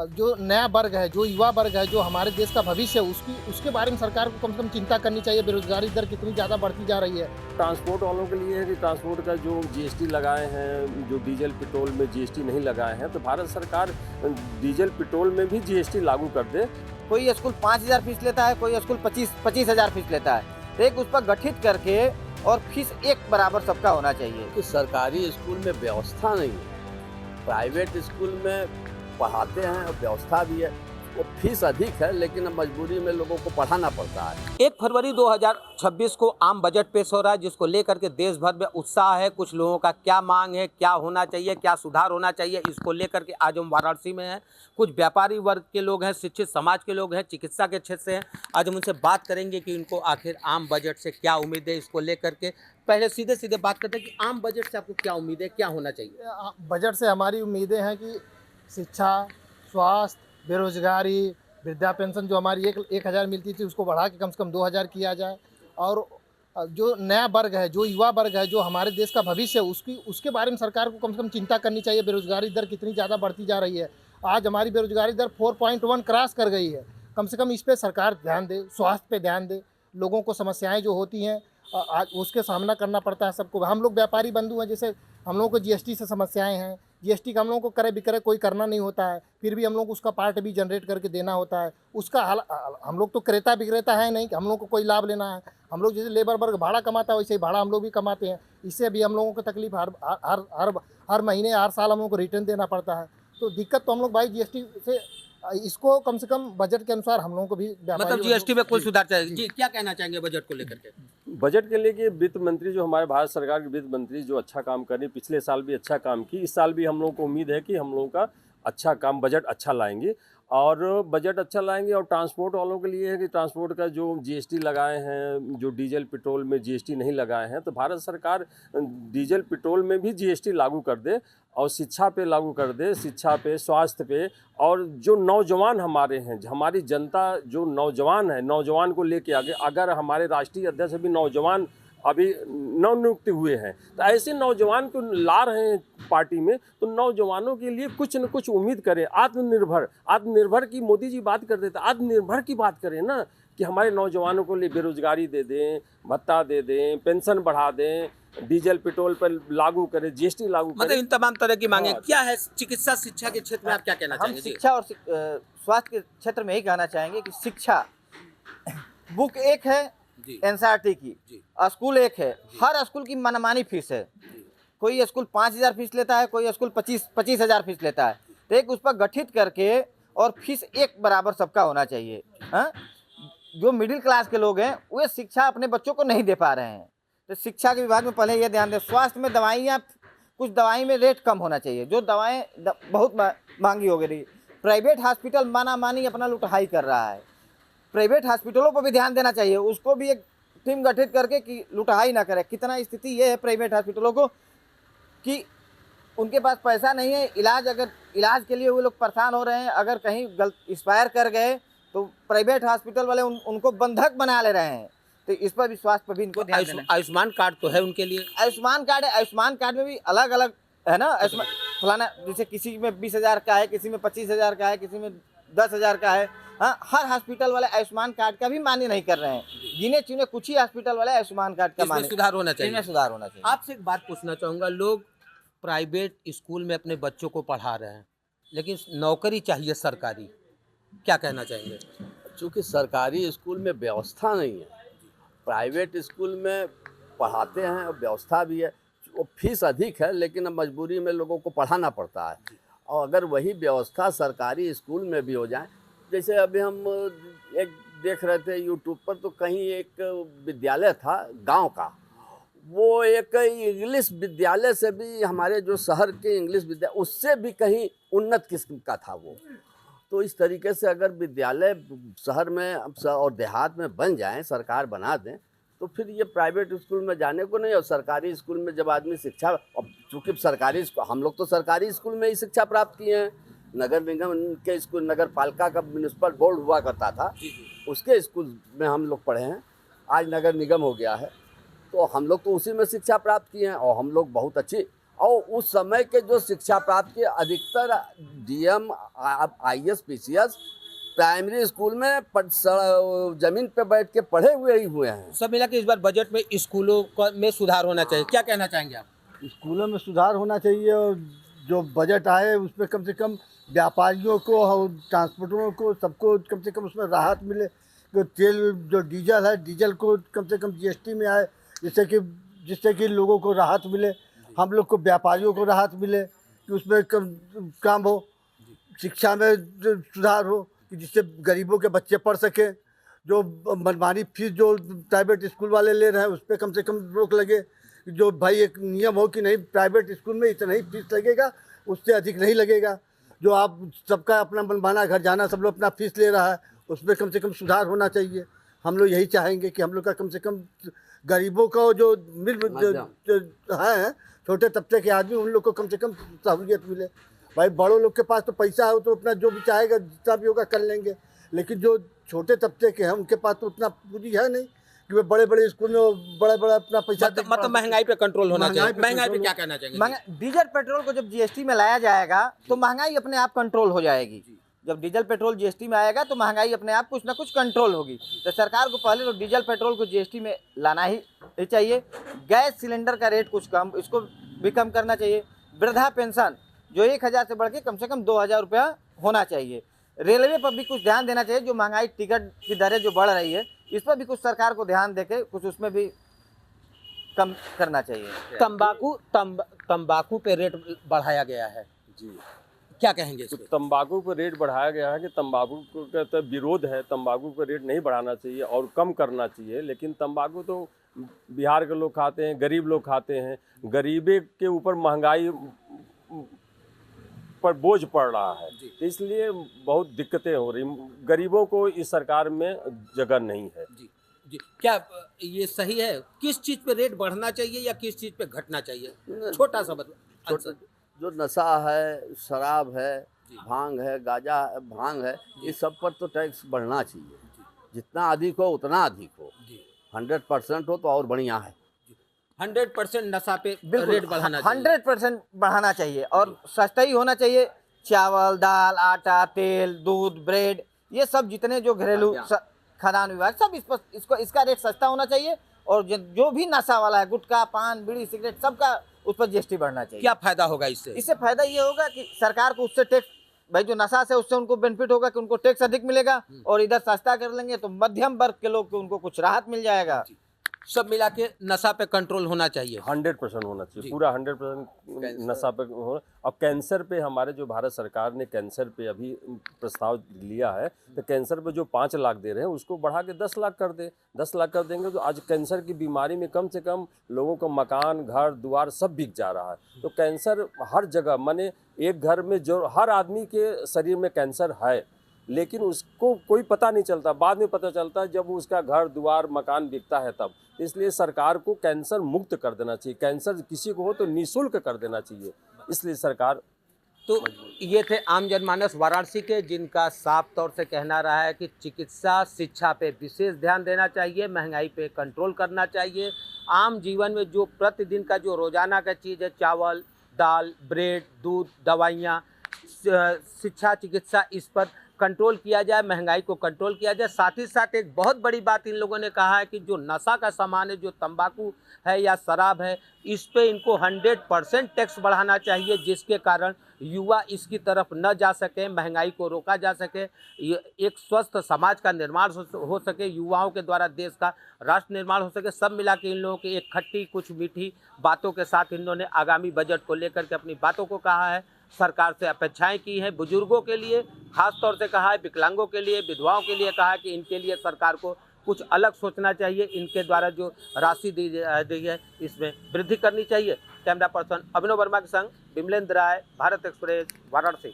जो नया वर्ग है, जो युवा वर्ग है, जो हमारे देश का भविष्य है, उसके बारे में सरकार को कम से कम चिंता करनी चाहिए। बेरोजगारी दर कितनी ज़्यादा बढ़ती जा रही है। ट्रांसपोर्ट वालों के लिए है कि ट्रांसपोर्ट का जो जीएसटी लगाए हैं, जो डीजल पेट्रोल में जीएसटी नहीं लगाए हैं, तो भारत सरकार डीजल पेट्रोल में भी जीएसटी लागू कर दे। कोई स्कूल 5,000 फीस लेता है, कोई स्कूल 25,000 फीस लेता है। तो एक उस पर गठित करके और फीस एक बराबर सबका होना चाहिए। कि सरकारी स्कूल में व्यवस्था नहीं है, प्राइवेट स्कूल में पढ़ाते हैं और व्यवस्था भी है, वो फीस अधिक है लेकिन अब मजबूरी में लोगों को पढ़ाना पड़ता है। 1 फरवरी 2026 को आम बजट पेश हो रहा है, जिसको लेकर के देश भर में उत्साह है। कुछ लोगों का क्या मांग है, क्या होना चाहिए, क्या सुधार होना चाहिए, इसको लेकर के आज हम वाराणसी में हैं। कुछ व्यापारी वर्ग के लोग हैं, शिक्षित समाज के लोग हैं, चिकित्सा के क्षेत्र से हैं। आज हम उनसे बात करेंगे कि इनको आखिर आम बजट से क्या उम्मीद है, इसको लेकर के। पहले सीधे सीधे बात करते हैं कि आम बजट से आपको क्या उम्मीद है, क्या होना चाहिए। बजट से हमारी उम्मीदें हैं कि शिक्षा, स्वास्थ्य, बेरोजगारी, वृद्धा पेंशन जो हमारी 1,000 मिलती थी उसको बढ़ा के कम से कम 2,000 किया जाए। और जो नया वर्ग है, जो युवा वर्ग है, जो हमारे देश का भविष्य है, उसके बारे में सरकार को कम से कम चिंता करनी चाहिए। बेरोजगारी दर कितनी ज़्यादा बढ़ती जा रही है। आज हमारी बेरोजगारी दर 4.1 क्रॉस कर गई है। कम से कम इस पर सरकार ध्यान दे, स्वास्थ्य पे ध्यान दे। लोगों को समस्याएं जो होती हैं आज उसके सामना करना पड़ता है सबको। हम लोग व्यापारी बंधु हैं, जैसे हम लोगों को जीएसटी से समस्याएं हैं। जीएसटी का हम लोगों को क्रय विक्रय कोई करना नहीं होता है, फिर भी हम लोग उसका पार्ट भी जनरेट करके देना होता है। उसका हम लोग तो क्रेता विक्रेता है नहीं कि हम लोग को कोई लाभ लेना है। हम लोग जैसे लेबर वर्ग भाड़ा कमाता है वैसे ही भाड़ा हम लोग भी कमाते हैं। इससे भी हम लोगों को तकलीफ हर महीने हर साल हम लोग को रिटर्न देना पड़ता है। तो दिक्कत तो हम लोग भाई जीएसटी से, इसको कम से कम बजट के अनुसार हम लोगों को भी मतलब जीएसटी में कोई सुधार चाहिए। जी, क्या कहना चाहेंगे बजट को लेकर के। बजट के लिए कि वित्त मंत्री जो हमारे भारत सरकार के वित्त मंत्री जो अच्छा काम कर रही, पिछले साल भी अच्छा काम की, इस साल भी हम लोगों को उम्मीद है कि हम लोगों का अच्छा काम, बजट अच्छा लाएंगे और बजट अच्छा लाएंगे। और ट्रांसपोर्ट वालों के लिए है कि ट्रांसपोर्ट का जो जीएसटी लगाए हैं, जो डीजल पेट्रोल में जीएसटी नहीं लगाए हैं, तो भारत सरकार डीजल पेट्रोल में भी जीएसटी लागू कर दे और शिक्षा पे लागू कर दे, शिक्षा पे, स्वास्थ्य पे। और जो नौजवान हमारे हैं, हमारी जनता जो नौजवान है, नौजवान को लेके आगे, अगर हमारे राष्ट्रीय अध्यक्ष भी नौजवान अभी नवनियुक्त हुए हैं, तो ऐसे नौजवान को ला रहे हैं पार्टी में, तो नौजवानों के लिए कुछ न कुछ उम्मीद करें। आत्मनिर्भर की मोदी जी बात कर देते, आत्मनिर्भर की बात करें ना, कि हमारे नौजवानों को लिए बेरोजगारी दे दें, भत्ता दे दें, पेंशन बढ़ा दें, डीजल पेट्रोल पर लागू करें, जीएसटी लागू करें। मतलब इन तमाम तरह की मांगे क्या है। चिकित्सा शिक्षा के क्षेत्र में आप क्या कहना हम चाहेंगे। शिक्षा और स्वास्थ्य के क्षेत्र में यही कहना चाहेंगे कि शिक्षा बुक एक है एनसीईआरटी की, स्कूल एक है, हर स्कूल की मनमानी फीस है। कोई स्कूल 5,000 फीस लेता है, कोई स्कूल 25,000 फीस लेता है। तो एक उस पर गठित करके और फीस एक बराबर सबका होना चाहिए। हाँ, जो मिडिल क्लास के लोग हैं वे शिक्षा अपने बच्चों को नहीं दे पा रहे हैं, तो शिक्षा के विभाग में पहले ये ध्यान दें। स्वास्थ्य में दवाइयाँ, कुछ दवाई में रेट कम होना चाहिए। जो दवाएँ बहुत महंगी हो गई। प्राइवेट हॉस्पिटल माना अपना लुटाई कर रहा है। प्राइवेट हॉस्पिटलों पर भी ध्यान देना चाहिए, उसको भी एक टीम गठित करके कि लुटाई ना करे। कितना स्थिति ये है प्राइवेट हॉस्पिटलों को कि उनके पास पैसा नहीं है, इलाज के लिए वो लोग परेशान हो रहे हैं। अगर कहीं एक्सपायर कर गए तो प्राइवेट हॉस्पिटल वाले उनको बंधक बना ले रहे हैं। तो इस पर भी स्वास्थ्य पर भी इनको ध्यान देना। आयुष्मान कार्ड तो है उनके लिए, आयुष्मान कार्ड है। आयुष्मान कार्ड में भी अलग अलग है ना, फलाना, जैसे किसी में 20,000 का है, किसी में 25,000 का है, किसी में 10,000 का है। हाँ, हर हॉस्पिटल वाले आयुष्मान कार्ड का भी मान्य नहीं कर रहे हैं। गिने चुने कुछ ही हॉस्पिटल वाले आयुष्मान कार्ड का मान्य। सुधार होना चाहिए। इसमें सुधार होना चाहिए। आपसे एक बात पूछना चाहूँगा, लोग प्राइवेट स्कूल में अपने बच्चों को पढ़ा रहे हैं, लेकिन नौकरी चाहिए सरकारी, क्या कहना चाहेंगे। चूँकि सरकारी स्कूल में व्यवस्था नहीं है, प्राइवेट स्कूल में पढ़ाते हैं और व्यवस्था भी है, वो फीस अधिक है लेकिन अब मजबूरी में लोगों को पढ़ाना पड़ता है। और अगर वही व्यवस्था सरकारी स्कूल में भी हो जाए, जैसे अभी हम एक देख रहे थे यूट्यूब पर, तो कहीं एक विद्यालय था गांव का, वो एक इंग्लिश विद्यालय से भी, हमारे जो शहर के इंग्लिश विद्यालय उससे भी कहीं उन्नत किस्म का था वो। तो इस तरीके से अगर विद्यालय शहर में और देहात में बन जाएं, सरकार बना दें, तो फिर ये प्राइवेट स्कूल में जाने को नहीं। और सरकारी स्कूल में जब आदमी शिक्षा, अब चूँकि सरकारी स्कूल, हम लोग तो सरकारी स्कूल में ही शिक्षा प्राप्त किए हैं। नगर निगम के स्कूल, नगर पालिका का म्यूनिसिपल बोर्ड हुआ करता था, उसके स्कूल में हम लोग पढ़े हैं। आज नगर निगम हो गया है, तो हम लोग तो उसी में शिक्षा प्राप्त किए हैं और हम लोग बहुत अच्छी और उस समय के जो शिक्षा प्राप्त के अधिकतर DM, IAS, PCS primary school में जमीन पे बैठ के पढ़े हुए ही हुए हैं। सब मिला के इस बार बजट में स्कूलों में सुधार होना चाहिए, क्या कहना चाहेंगे आप? स्कूलों में सुधार होना चाहिए और जो बजट आए उसमें कम से कम व्यापारियों को और ट्रांसपोर्टरों को सबको कम से कम उसमें राहत मिले। जो तेल जो डीजल है, डीजल को कम से कम जीएसटी में आए, जिससे कि लोगों को राहत मिले, हम लोग को व्यापारियों को राहत मिले कि उसमें काम हो। शिक्षा में जो सुधार हो कि जिससे गरीबों के बच्चे पढ़ सकें। जो मनमानी फीस जो प्राइवेट स्कूल वाले ले रहे हैं उस पर कम से कम रोक लगे। जो भाई एक नियम हो कि नहीं प्राइवेट स्कूल में इतना ही फीस लगेगा, उससे अधिक नहीं लगेगा। जो आप सबका अपना मनमाना घर जाना, सब लोग अपना फीस ले रहा है, उसमें कम से कम सुधार होना चाहिए। हम लोग यही चाहेंगे कि हम लोग का कम से कम गरीबों का जो है, छोटे तबके के आदमी, उन लोग को कम से कम सहूलियत मिले। भाई बड़ों लोग के पास तो पैसा है, तो अपना जो भी चाहेगा जितना भी होगा कर लेंगे, लेकिन जो छोटे तबके के हैं उनके पास तो उतना पूंजी है नहीं कि वे बड़े बड़े स्कूल में बड़ा अपना पैसा मतलब महंगाई पे कंट्रोल होना चाहिए। महंगाई पे क्या कहना चाहेंगे? डीजल पेट्रोल को जब जीएसटी में लाया जाएगा तो महंगाई अपने आप कंट्रोल हो जाएगी। जब डीजल पेट्रोल जीएसटी में आएगा तो महंगाई अपने आप कुछ ना कुछ कंट्रोल होगी। तो सरकार को पहले तो डीजल पेट्रोल को जीएसटी में लाना ही चाहिए। गैस सिलेंडर का रेट कुछ कम, इसको भी कम करना चाहिए। वृद्धा पेंशन जो 1000 से बढ़ के कम से कम 2000 रुपया होना चाहिए। रेलवे पर भी कुछ ध्यान देना चाहिए। जो महंगाई टिकट की दरें जो बढ़ रही है, इस पर भी कुछ सरकार को ध्यान देके कुछ उसमें भी कम करना चाहिए। तंबाकू पे रेट बढ़ाया गया है जी, क्या कहेंगे इस पे? तंबाकू पर रेट बढ़ाया गया है कि तंबाकू का तो विरोध है। तंबाकू का रेट नहीं बढ़ाना चाहिए और कम करना चाहिए। लेकिन तंबाकू तो बिहार के लोग खाते हैं, गरीब लोग खाते हैं। गरीबे के ऊपर महंगाई पर बोझ पड़ रहा है, इसलिए बहुत दिक्कतें हो रही। गरीबों को इस सरकार में जगह नहीं है। जी, क्या ये सही है? किस चीज पे रेट बढ़ना चाहिए या किस चीज पे घटना चाहिए? छोटा सा मतलब जो नशा है, शराब है, भांग है, गांजा है, भांग है, इस सब पर तो टैक्स बढ़ना चाहिए। जितना अधिक हो उतना अधिक हो। 100% हो तो और बढ़िया है। 100% नशा पे बिल्कुल रेट बढ़ाना चाहिए। 100% बढ़ाना चाहिए और सस्ता ही होना चाहिए। चावल, दाल, आटा, तेल, दूध, ब्रेड, ये सब जितने जो घरेलू खाद्यान्न विभाग सब इसका रेट सस्ता होना चाहिए। और जो भी नशा वाला है, गुटखा, पान, बीड़ी, सिगरेट, सबका उस पर जीएसटी बढ़ना चाहिए। क्या फायदा होगा इससे? इससे फायदा ये होगा कि सरकार को उससे टैक्स, भाई जो नशा से उससे उनको बेनिफिट होगा कि उनको टैक्स अधिक मिलेगा, और इधर सस्ता कर लेंगे तो मध्यम वर्ग के लोग को उनको कुछ राहत मिल जाएगा। सब मिला के नशा पे कंट्रोल होना चाहिए। 100% होना चाहिए, पूरा 100% नशा पे हो। और कैंसर पे हमारे जो भारत सरकार ने कैंसर पे अभी प्रस्ताव लिया है, तो कैंसर पे जो 5 लाख दे रहे हैं उसको बढ़ा के 10 लाख कर दे। 10 लाख कर देंगे तो आज कैंसर की बीमारी में कम से कम लोगों का मकान, घर द्वार सब बिक जा रहा है। तो कैंसर हर जगह, माने एक घर में जो हर आदमी के शरीर में कैंसर है, लेकिन उसको कोई पता नहीं चलता। बाद में पता चलता है जब उसका घर द्वार मकान बिकता है तब। इसलिए सरकार को कैंसर मुक्त कर देना चाहिए। कैंसर किसी को हो तो निःशुल्क कर देना चाहिए। इसलिए सरकार तो ये थे आम जनमानस वाराणसी के, जिनका साफ तौर से कहना रहा है कि चिकित्सा शिक्षा पे विशेष ध्यान देना चाहिए, महंगाई पे कंट्रोल करना चाहिए। आम जीवन में जो प्रतिदिन का जो रोजाना का चीज़ है, चावल, दाल, ब्रेड, दूध, दवाइयाँ, शिक्षा, चिकित्सा, इस पर कंट्रोल किया जाए, महंगाई को कंट्रोल किया जाए। साथ ही साथ एक बहुत बड़ी बात इन लोगों ने कहा है कि जो नशा का सामान है, जो तंबाकू है या शराब है, इस पे इनको 100% टैक्स बढ़ाना चाहिए, जिसके कारण युवा इसकी तरफ न जा सके, महंगाई को रोका जा सके, एक स्वस्थ समाज का निर्माण हो सके, युवाओं के द्वारा देश का राष्ट्र निर्माण हो सके। सब मिला के इन लोगों की एक खट्टी कुछ मीठी बातों के साथ इन्होंने आगामी बजट को लेकर के अपनी बातों को कहा है। सरकार से अपेक्षाएं की हैं, बुजुर्गों के लिए खास तौर से कहा है, विकलांगों के लिए, विधवाओं के लिए कहा है कि इनके लिए सरकार को कुछ अलग सोचना चाहिए। इनके द्वारा जो राशि दी है इसमें वृद्धि करनी चाहिए। कैमरा पर्सन अभिनव वर्मा के संग विमलेंद्र राय, भारत एक्सप्रेस, वाराणसी।